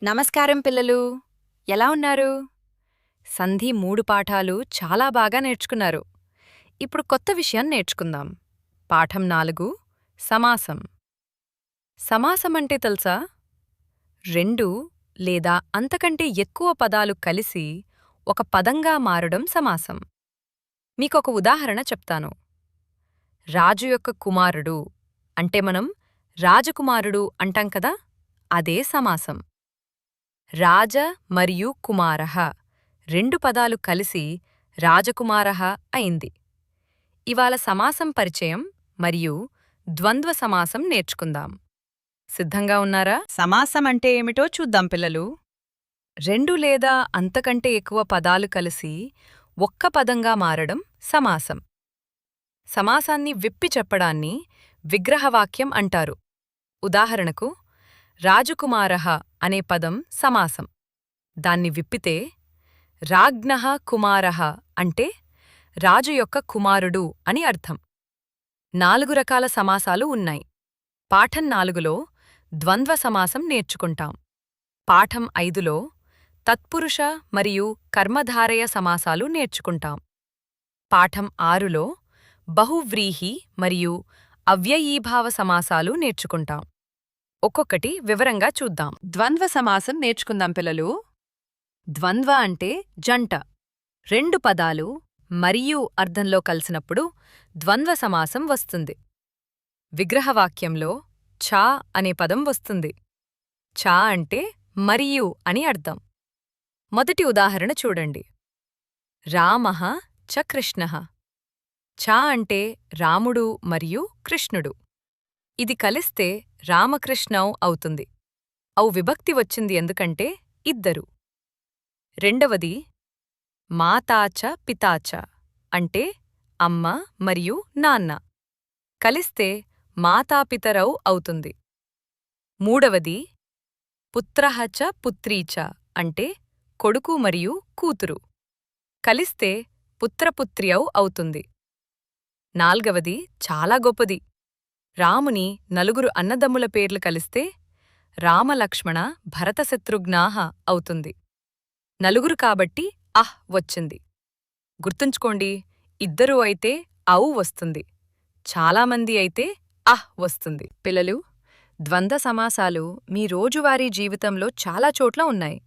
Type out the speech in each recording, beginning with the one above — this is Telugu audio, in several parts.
నమస్కారం పిల్లలు. ఎలా ఉన్నారు? సంధి 3 పాఠాలు చాలా బాగా నేర్చుకున్నారు. ఇప్పుడు కొత్త విషయం నేర్చుకుందాం. పాఠం 4 సమాసం. సమాసమంటే తెలుసా? 2 లేదా అంతకంటే ఎక్కువ పదాలు కలిసి ఒక పదంగా మారడం సమాసం. మీకొక ఉదాహరణ చెప్తాను. రాజు యొక్క కుమారుడు అంటే మనం రాజకుమారుడు అంటాం కదా, అదే సమాసం. రాజ మరియు కుమారః 2 పదాలు కలిసి రాజకుమారః అయింది. ఇవాళ సమాసం పరిచయం మరియు ద్వంద్వ సమాసం నేర్చుకుందాం. సిద్ధంగా ఉన్నారా? సమాసమంటే ఏమిటో చూద్దాం పిల్లలు. 2 లేదా అంతకంటే ఎక్కువ పదాలు కలిసి ఒక్క పదంగా మారడం సమాసం. సమాసాన్ని విప్పి చెప్పడాన్ని విగ్రహవాక్యం అంటారు. ఉదాహరణకు, రాజకుమారః అనే పదం సమాసం. దాన్ని విప్పితే రాజ్ఞః కుమారః అంటే రాజు యొక్క కుమారుడు అని అర్థం. 4 రకాల సమాసాలు ఉన్నాయి. పాఠం 4లో ద్వంద్వ సమాసం నేర్చుకుంటాం. పాఠం 5లో తత్పురుష మరియు కర్మధారయ సమాసాలు నేర్చుకుంటాం. పాఠం 6లో బహువ్రీహి మరియు అవ్యయీభావ సమాసాలు నేర్చుకుంటాం. ఒక్కొక్కటి వివరంగా చూద్దాం. ద్వంద్వ సమాసం నేర్చుకుందాం పిల్లలు. ద్వంద్వ అంటే జంట. 2 పదాలు మరియు అర్థంలో కలిసినప్పుడు ద్వంద్వ సమాసం వస్తుంది. విగ్రహవాక్యంలో ఛ అనే పదం వస్తుంది. ఛ అంటే మరియు అని అర్థం. మొదటి ఉదాహరణ చూడండి. రామః చ కృష్ణః. ఛ అంటే రాముడు మరియు కృష్ణుడు. ఇది కలిస్తే రామకృష్ణౌ అవుతుంది. ఔ విభక్తి వచ్చింది ఎందుకంటే ఇద్దరు. రెండవది మాతాచ పితాచ అంటే అమ్మ మరియు నాన్న. కలిస్తే మాతాపితరౌ అవుతుంది. మూడవది పుత్రః చ పుత్రీ చ అంటే కొడుకు మరియు కూతురు. కలిస్తే పుత్రపుత్ర్యౌ అవుతుంది. నాల్గవది చాలా గొప్పది. రాముని నలుగురు అన్నదమ్ముల పేర్లు కలిస్తే రామలక్ష్మణ భరతశత్రుఘ్నాః అవుతుంది. నలుగురు కాబట్టి అహ్ వచ్చింది. గుర్తుంచుకోండి, ఇద్దరు అయితే ఔ వస్తుంది. చాలామంది అయితే అహ్ వస్తుంది. పిల్లలు, ద్వంద్వ సమాసాలు మీ రోజువారీ జీవితంలో చాలా చోట్ల ఉన్నాయి.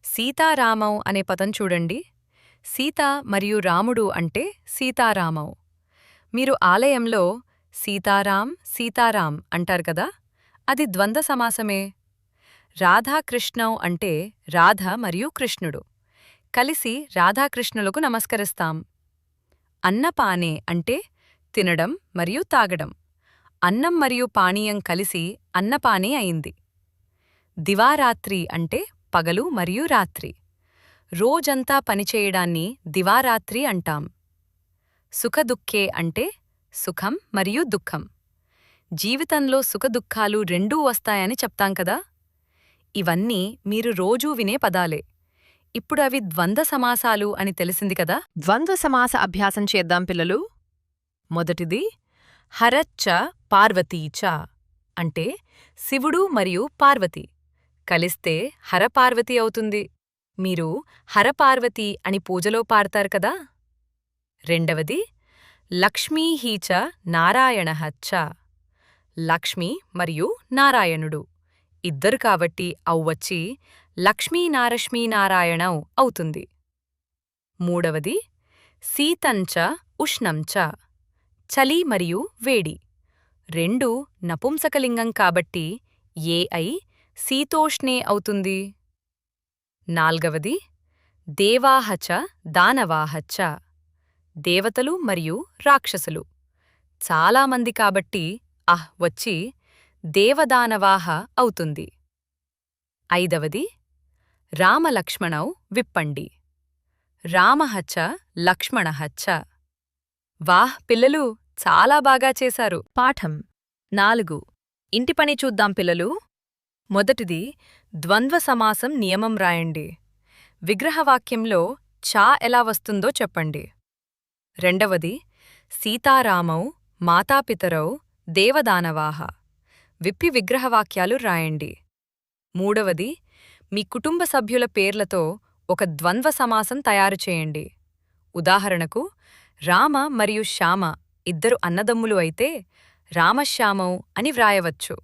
సీతారామౌ అనే పదం చూడండి. సీత మరియు రాముడు అంటే సీతారామౌ. మీరు ఆలయంలో సీతారాం సీతారాం అంటారు కదా, అది ద్వంద్వ సమాసమే. రాధాకృష్ణౌ అంటే రాధ మరియు కృష్ణుడు. కలిసి రాధాకృష్ణులకు నమస్కరిస్తాం. అన్నపానే అంటే తినడం మరియు తాగడం. అన్నం మరియు పానీయం కలిసి అన్నపానే అయింది. దివారాత్రి అంటే పగలు మరియు రాత్రి. రోజంతా పనిచేయడాన్ని దివారాత్రి అంటాం. సుఖదుఃఖే అంటే సుఖం మరియు దుఃఖం. జీవితంలో సుఖదుఖాలు రెండూ వస్తాయని చెప్తాం కదా. ఇవన్నీ మీరు రోజూ వినే పదాలే. ఇప్పుడు అవి ద్వంద్వ సమాసాలు అని తెలిసింది కదా. ద్వంద్వ సమాస అభ్యాసం చేద్దాం పిల్లలు. మొదటిది హరచ్చ పార్వతీచ అంటే శివుడు మరియు పార్వతి. కలిస్తే హరపార్వతి అవుతుంది. మీరు హరపార్వతి అని పూజలో పాడతారు కదా. రెండవది లక్ష్మీహీచ నారాయణః చ. లక్ష్మి మరియు నారాయణుడు ఇద్దరు కాబట్టి ఔ వచ్చి లక్ష్మీనారశ్మీనారాయణౌ అవుతుంది. మూడవది శీతంచ ఉష్ణంచ. చలి మరియు వేడి. రెండూ నపుంసకలింగం కాబట్టి ఏ అయి శీతోష్ణే అవుతుంది. నాల్గవది దేవాః చ దానవాః చ. దేవతలు మరియు రాక్షసులు. చాలామంది కాబట్టి అహ్ వచ్చి దేవదానవాః అవుతుంది. ఐదవది రామలక్ష్మణౌ విప్పండి. రామః చ లక్ష్మణః చ. వాహ్ పిల్లలు, చాలా బాగా చేశారు. పాఠం 4 ఇంటి పని చూద్దాం పిల్లలు. మొదటిది ద్వంద్వ సమాసం నియమం రాయండి. విగ్రహవాక్యంలో చ ఎలా వస్తుందో చెప్పండి. రెండవది సీతారామౌ మాతాపితరౌ దేవదానవాః. విప్పి విగ్రహవాక్యాలు రాయండి. మూడవది మీ కుటుంబ సభ్యుల పేర్లతో ఒక ద్వంద్వ సమాసం తయారు చేయండి. ఉదాహరణకు, రామ మరియు శ్యామ ఇద్దరు అన్నదమ్ములు అయితే రామశ్యామౌ అని వ్రాయవచ్చు.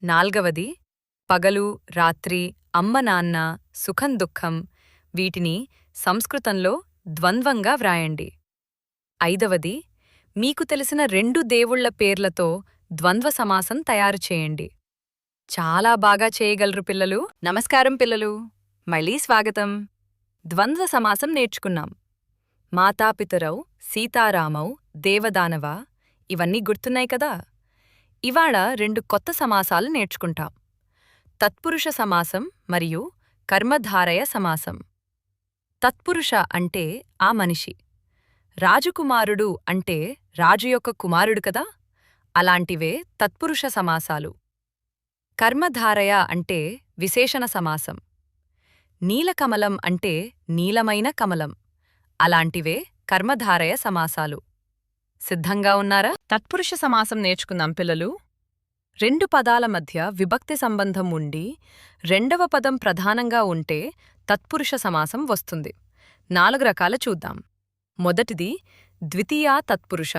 4వది, పగలు, రాత్రి, అమ్మ నాన్న, సుఖం దుఃఖం వీటిని సంస్కృతంలో ద్వంద్వంగా వ్రాయండి. 5వది, మీకు తెలిసిన 2 దేవుళ్ల పేర్లతో ద్వంద్వ సమాసం తయారు చేయండి. చాలా బాగా చేయగలరు పిల్లలు. నమస్కారం పిల్లలు, మళ్ళీ స్వాగతం. ద్వంద్వ సమాసం నేర్చుకున్నాం. మాతాపితరౌ, సీతారామౌ, దేవదానవ ఇవన్నీ గుర్తున్నాయి కదా. ఇవాళ 2 కొత్త సమాసాలు నేర్చుకుంటాం: తత్పురుష సమాసం మరియు కర్మధారయ సమాసం. తత్పురుష అంటే ఆ మనిషి, రాజకుమారుడు అంటే రాజు యొక్క కుమారుడు కదా, అలాంటివే తత్పురుష సమాసాలు. కర్మధారయ అంటే విశేషణ సమాసం. నీలకమలం అంటే నీలమైన కమలం, అలాంటివే కర్మధారయ సమాసాలు. సిద్ధంగా ఉన్నారా? తత్పురుష సమాసం నేర్చుకుందాం పిల్లలు. 2 పదాల మధ్య విభక్తి సంబంధం ఉండి 2వ పదం ప్రధానంగా ఉంటే తత్పురుష సమాసం వస్తుంది. 4 రకాలు చూద్దాం. మొదటిది ద్వితీయా తత్పురుష.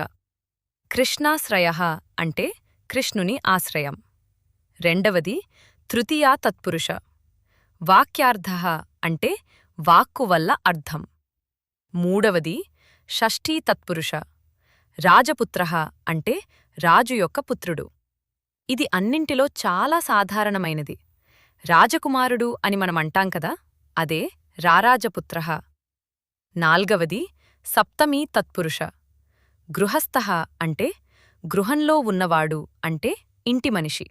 కృష్ణాశ్రయః అంటే కృష్ణుని ఆశ్రయం. రెండవది తృతీయా తత్పురుష. వాక్యార్థః అంటే వాక్కు వల్ల అర్థం. మూడవది షష్ఠీ తత్పురుష. రాజపుత్రః అంటే రాజు యొక్క పుత్రుడు. ఇది అన్నింటిలో చాలా సాధారణమైనది. రాజకుమారుడు అని మనమంటాం కదా, అదే రారాజపుత్రః. నాల్గవది సప్తమీ తత్పురుష. గృహస్థః అంటే గృహంలో ఉన్నవాడు అంటే ఇంటి మనిషి.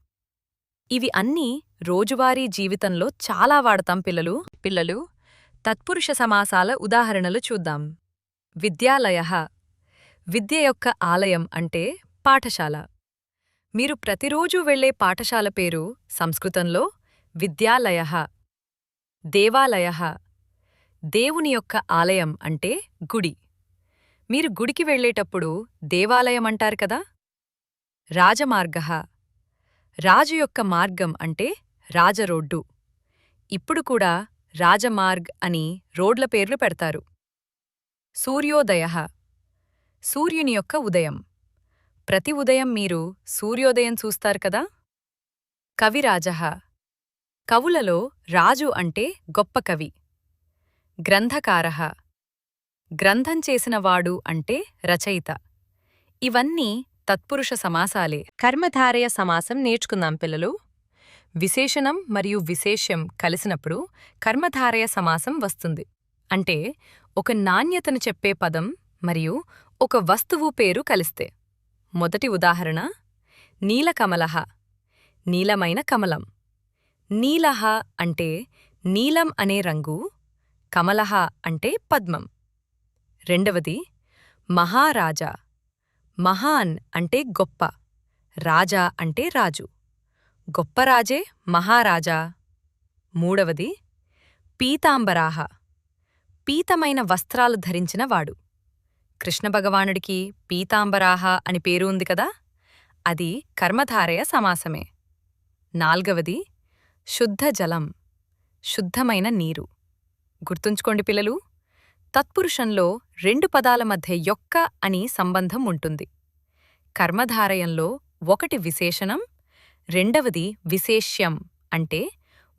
ఇవి అన్నీ రోజువారీ జీవితంలో చాలా వాడతాం పిల్లలు. తత్పురుష సమాసాల ఉదాహరణలు చూద్దాం. విద్యాలయః. విద్య యొక్క ఆలయం అంటే పాఠశాల. మీరు ప్రతిరోజూ వెళ్లే పాఠశాల పేరు సంస్కృతంలో విద్యాలయః. దేవాలయః. దేవుని యొక్క ఆలయం అంటే గుడి. మీరు గుడికి వెళ్లేటప్పుడు దేవాలయం అంటారు కదా. రాజమార్గః. రాజు యొక్క మార్గం అంటే రాజరోడ్డు. ఇప్పుడు కూడా రాజమార్గ్ అని రోడ్ల పేర్లు పెడతారు. సూర్యోదయః. సూర్యుని యొక్క ఉదయం. ప్రతి ఉదయం మీరు సూర్యోదయం చూస్తారు కదా. కవిరాజః. కవులలో రాజు అంటే గొప్ప కవి. గ్రంథకారః. గ్రంథం చేసినవాడు అంటే రచయిత. ఇవన్నీ తత్పురుష సమాసాలే. కర్మధారయ సమాసం నేర్చుకుందాం పిల్లలు. విశేషణం మరియు విశేష్యం కలిసినప్పుడు కర్మధారయ సమాసం వస్తుంది. అంటే ఒక నాణ్యతను చెప్పే పదం మరియు ఒక వస్తువు పేరు కలిస్తే. మొదటి ఉదాహరణ నీలకమలః. నీలమైన కమలం. నీలః అంటే నీలం అనే రంగు, కమలః అంటే పద్మం. రెండవది మహారాజా. మహాన్ అంటే గొప్ప, రాజా అంటే రాజు. గొప్ప రాజే మహారాజా. మూడవది పీతాంబరాః. పీతమైన వస్త్రాలు ధరించినవాడు. కృష్ణభగవానుడికి పీతాంబరాః అని పేరు ఉంది కదా, అది కర్మధారయ సమాసమే. నాల్గవది శుద్ధ జలం. శుద్ధమైన నీరు. గుర్తుంచుకోండి పిల్లలు, తత్పురుషంలో 2 పదాల మధ్య యొక్క అని సంబంధం ఉంటుంది. కర్మధారయంలో ఒకటి విశేషణం, రెండవది విశేష్యం అంటే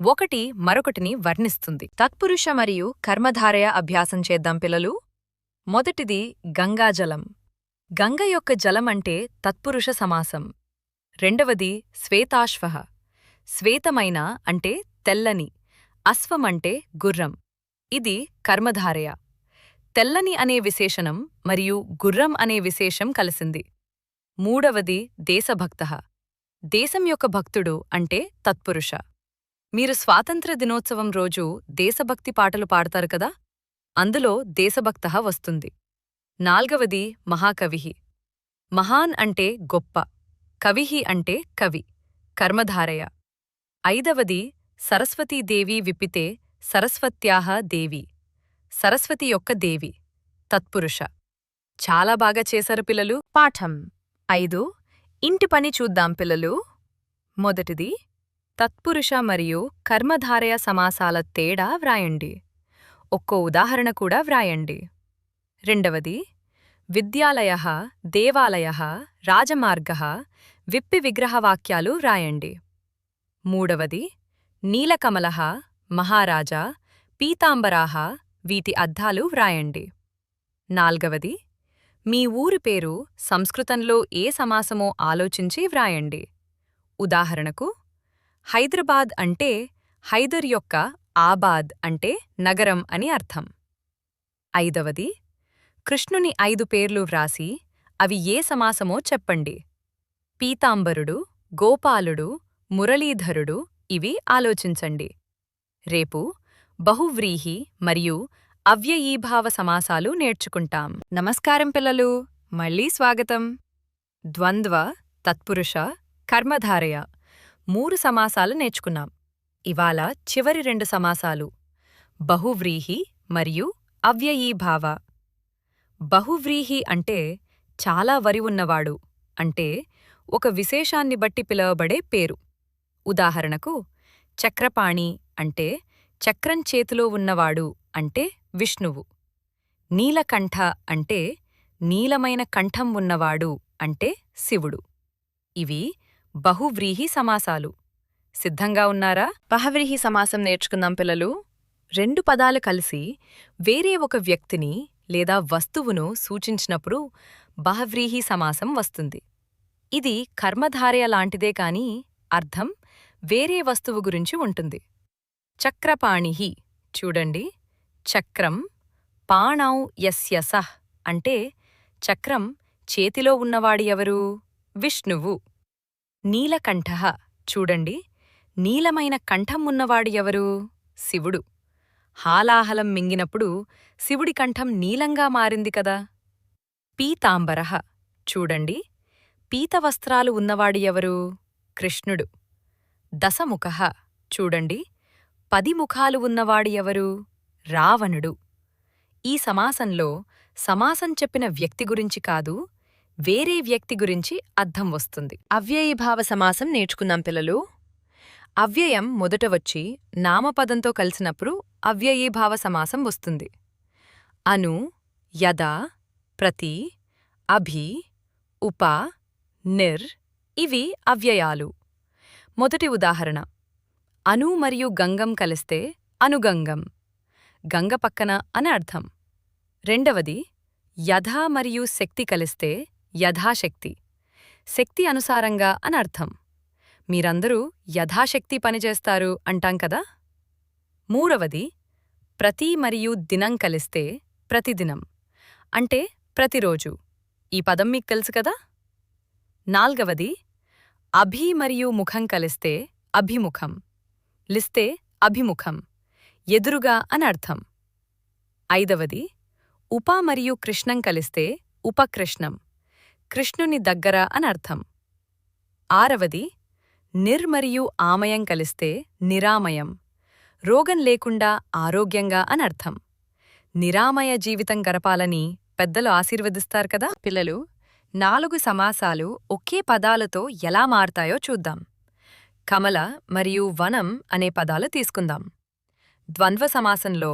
ఒకటి మరొకటిని వర్ణిస్తుంది. తత్పురుష మరియు కర్మధారయ అభ్యాసం చేద్దాం పిల్లలు. మొదటిది గంగాజలం. గంగ యొక్క జలం అంటే తత్పురుష సమాసం. రెండవది శ్వేతాశ్వః. శ్వేతమైన అంటే తెల్లని, అశ్వం అంటే గుర్రం. ఇది కర్మధారయ. తెల్లని అనే విశేషణం మరియు గుర్రం అనే విశేషం కలిసింది. మూడవది దేశభక్తః. దేశం యొక్క భక్తుడు అంటే తత్పురుష. మీరు స్వాతంత్ర్య దినోత్సవం రోజు దేశభక్తి పాటలు పాడతారు కదా, అందులో దేశభక్తః వస్తుంది. నాల్గవది మహాకవిః. మహాన్ అంటే గొప్ప, కవిః అంటే కవి, కర్మధారయ. ఐదవది సరస్వతీదేవి విపితే సరస్వత్యాః దేవి. సరస్వతి యొక్క దేవి, తత్పురుష. చాలా బాగా చేశారు పిల్లలు. పాఠం 5. ఇంటి పని చూద్దాం పిల్లలు. మొదటిది తత్పురుష మరియు కర్మధారయ సమాసాల తేడా వ్రాయండి. ఒక్కో ఉదాహరణ కూడా వ్రాయండి. రెండవది, విద్యాలయః, దేవాలయః, రాజమార్గః, విప్పి విగ్రహవాక్యాలు వ్రాయండి. మూడవది, నీలకమలః, మహారాజా, పీతాంబరాః, వీటి అర్థాలు వ్రాయండి. నాల్గవది, మీ ఊరి పేరు సంస్కృతంలో ఏ సమాసమో ఆలోచించి వ్రాయండి. ఉదాహరణకు, హైదరాబాద్ అంటే హైదర్ యొక్క ఆబాద్ అంటే నగరం అని అర్థం. ఐదవది, కృష్ణుని 5 పేర్లు వ్రాసి అవి ఏ సమాసమో చెప్పండి. పీతాంబరుడు, గోపాలుడు, మురళీధరుడు ఇవి ఆలోచించండి. రేపు బహువ్రీహి మరియు అవ్యయీభావ సమాసాలు నేర్చుకుంటాం. నమస్కారం పిల్లలు, మళ్ళీ స్వాగతం. ద్వంద్వ, తత్పురుష, కర్మధారయ 3 సమాసాలు నేర్చుకున్నాం. ఇవాళ చివరి 2 సమాసాలు, బహువ్రీహి మరియు అవ్యయీభావ. బహువ్రీహి అంటే చాలా వరి ఉన్నవాడు అంటే ఒక విశేషాన్ని బట్టి పిలవబడే పేరు. ఉదాహరణకు, చక్రపాణి అంటే చక్రం చేతిలో ఉన్నవాడు అంటే విష్ణువు. నీలకంఠ అంటే నీలమైన కంఠం ఉన్నవాడు అంటే శివుడు. ఇవి బహువ్రీహి సమాసాలు. సిద్ధంగా ఉన్నారా? బహువ్రీహి సమాసం నేర్చుకుందాం పిల్లలు. 2 పదాలు కలిసి వేరే ఒక వ్యక్తిని లేదా వస్తువును సూచించినప్పుడు బహువ్రీహి సమాసం వస్తుంది. ఇది కర్మధారయ లాంటిదే కాని అర్థం వేరే వస్తువు గురించి ఉంటుంది. చక్రపాణిః చూడండి, చక్రం, పాణౌ యస్య సః అంటే చక్రం చేతిలో ఉన్నవాడి ఎవరు? విష్ణువు. నీలకంఠః చూడండి, నీలమైన కంఠం ఉన్నవాడు ఎవరు? శివుడు. హాలాహలం మింగినప్పుడు శివుడి కంఠం నీలంగా మారింది కదా. పీతాంబరః చూడండి, పీతవస్త్రాలు ఉన్నవాడు ఎవరు? కృష్ణుడు. దశముఖః చూడండి, 10 ముఖాలు ఉన్నవాడు ఎవరు? రావణుడు. ఈ సమాసంలో సమాసం చెప్పిన వ్యక్తి గురించి కాదు, వేరే వ్యక్తి గురించి అర్థం వస్తుంది. అవ్యయీభావ సమాసం నేర్చుకుందాం పిల్లలు. అవ్యయం మొదట వచ్చి నామపదంతో కలిసినప్పుడు అవ్యయీభావ సమాసం వస్తుంది. అను, యదా, ప్రతి, అభి, ఉప, నిర్ ఇవి అవ్యయాలు. మొదటి ఉదాహరణ, అను మరియు గంగం కలిస్తే అనుగంగం, గంగ పక్కన అని అర్థం. రెండవది, యథా మరియు శక్తి కలిస్తే యథాశక్తి, శక్తి అనుసారంగా అని అర్థం. మీరందరూ యథాశక్తి పనిచేస్తారు అంటాం కదా. మూడవది, ప్రతి మరియు దినం కలిస్తే ప్రతిదినం అంటే ప్రతిరోజు, ఈ పదం మీకు తెలుసు కదా. నాల్గవది, అభి మరియు ముఖం కలిస్తే అభిముఖం, లిస్తే అభిముఖం, ఎదురుగా అని అర్థం. ఐదవది, ఉప మరియు కృష్ణం కలిస్తే ఉపకృష్ణం, కృష్ణుని దగ్గర అని అర్థం. ఆరవది, నిర్ మరియు ఆమయం కలిస్తే నిరామయం, రోగం లేకుండా ఆరోగ్యంగా అని అర్థం. నిరామయ జీవితం గడపాలని పెద్దలు ఆశీర్వదిస్తారు కదా. పిల్లలు, 4 సమాసాలు ఒకే పదాలతో ఎలా మారతాయో చూద్దాం. కమల మరియు వనం అనే పదాలు తీసుకుందాం. ద్వంద్వ సమాసంలో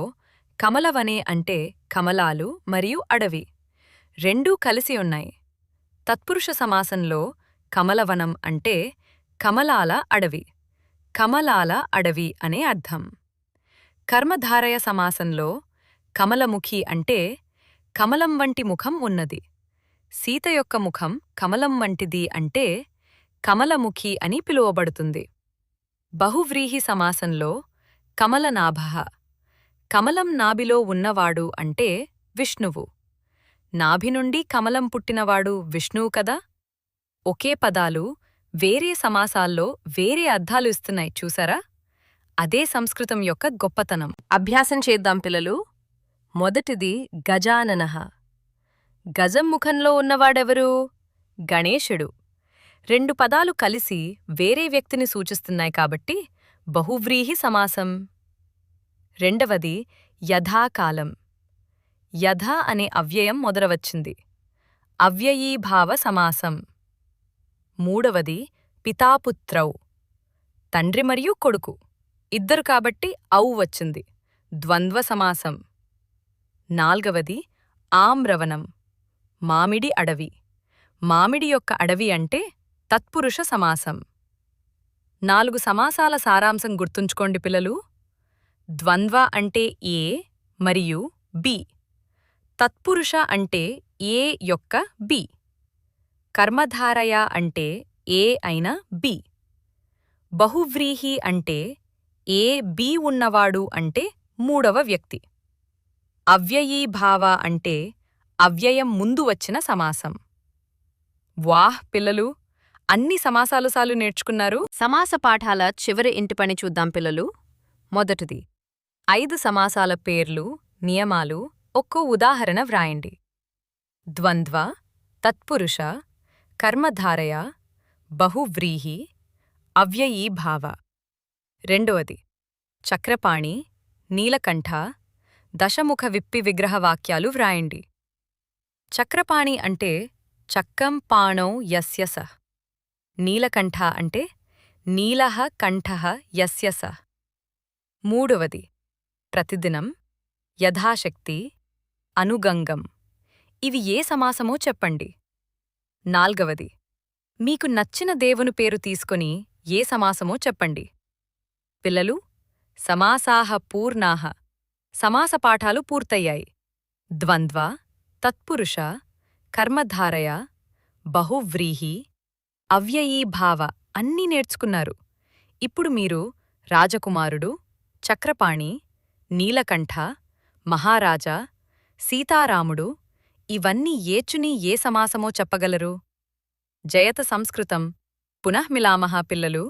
కమలవనే అంటే కమలాలు మరియు అడవి, రెండూ కలిసి ఉన్నాయి. తత్పురుష సమాసంలో కమలవనం అంటే కమలాల అడవి, కమలాల అడవి అనే అర్థం. కర్మధారయ సమాసంలో కమలముఖి అంటే కమలం వంటి ముఖం ఉన్నది, సీత యొక్క ముఖం కమలం వంటిది అంటే కమలముఖి అని పిలువబడుతుంది. బహువ్రీహి సమాసంలో కమలనాభః, కమలం నాభిలో ఉన్నవాడు అంటే విష్ణువు, నాభి నుండి కమలం పుట్టినవాడు విష్ణువు కదా. ఒకే పదాలు వేరే సమాసాల్లో వేరే అర్థాలు ఇస్తున్నాయి చూసారా. అదే సంస్కృతం యొక్క గొప్పతనం. అభ్యాసం చేద్దాం పిల్లలు. మొదటిది గజాననః, గజం ముఖంలో ఉన్నవాడెవరు? గణేశుడు. 2 పదాలు కలిసి వేరే వ్యక్తిని సూచిస్తున్నాయి కాబట్టి బహువ్రీహి సమాసం. రెండవది యథాకాలం, యథ అనే అవ్యయం మొదలవచ్చింది, అవ్యయీభావ సమాసం. మూడవది పితాపుత్రౌ, తండ్రి మరియు కొడుకు ఇద్దరు కాబట్టి ఔ వచ్చింది. ద్వంద్వ సమాసం. 4వది ఆమ్రవనం, మామిడి అడవి. మామిడి యొక్క అడవి అంటే తత్పురుష సమాసం. 4 సమాసాల సారాంశం గుర్తుంచుకోండి పిల్లలు. ద్వంద్వ అంటే ఏ మరియు బి. తత్పురుష అంటే ఏ యొక్క బి. కర్మధారయ అంటే ఏ అయిన బి. బహువ్రీహి అంటే ఏ బి ఉన్నవాడు అంటే 3వ వ్యక్తి. అవ్యయీభావ అంటే అవ్యయం ముందు వచ్చిన సమాసం. వాహ్ పిల్లలు, అన్ని సమాసాలు నేర్చుకున్నారు. సమాస పాఠాల చివరి ఇంటి పని చూద్దాం పిల్లలు. మొదటిది 5 సమాసాల పేర్లు, నియమాలు, ఒక్కో ఉదాహరణ వ్రాయండి. ద్వంద్వ, తత్పురుష, కర్మధారయ, బహువ్రీహి, అవ్యయీభావ. 2వది చక్రపాణి, నీలకంఠ, దశముఖ విప్పి విగ్రహ వాక్యాలు వ్రాయండి. చక్రపాణి అంటే చక్కం పాణౌ యస్య సః. నీలకంఠ అంటే నీలః కంఠః యస్య సః. 3వది ప్రతిదినం, యథాశక్తి, అనుగంగం. ఇవి ఏ సమాసమో చెప్పండి. 4వది మీకు నచ్చిన దేవుని పేరు తీసుకొని ఏ సమాసమో చెప్పండి. పిల్లలు, సమాసాః పూర్ణాః. సమాస పాఠాలు పూర్తయ్యాయి. ద్వంద్వ, తత్పురుష, కర్మధారయ, బహువ్రీహి, అవ్యయీభావ అన్నీ నేర్చుకున్నారు. ఇప్పుడు మీరు రాజకుమారుడు, చక్రపాణి, నీలకంఠ, మహారాజా, సీతారాముడు ఇవన్నీ ఏచుని ఏ సమాసమో చెప్పగలరు? జయత సంస్కృతం. పునః మిలామః పిల్లలు.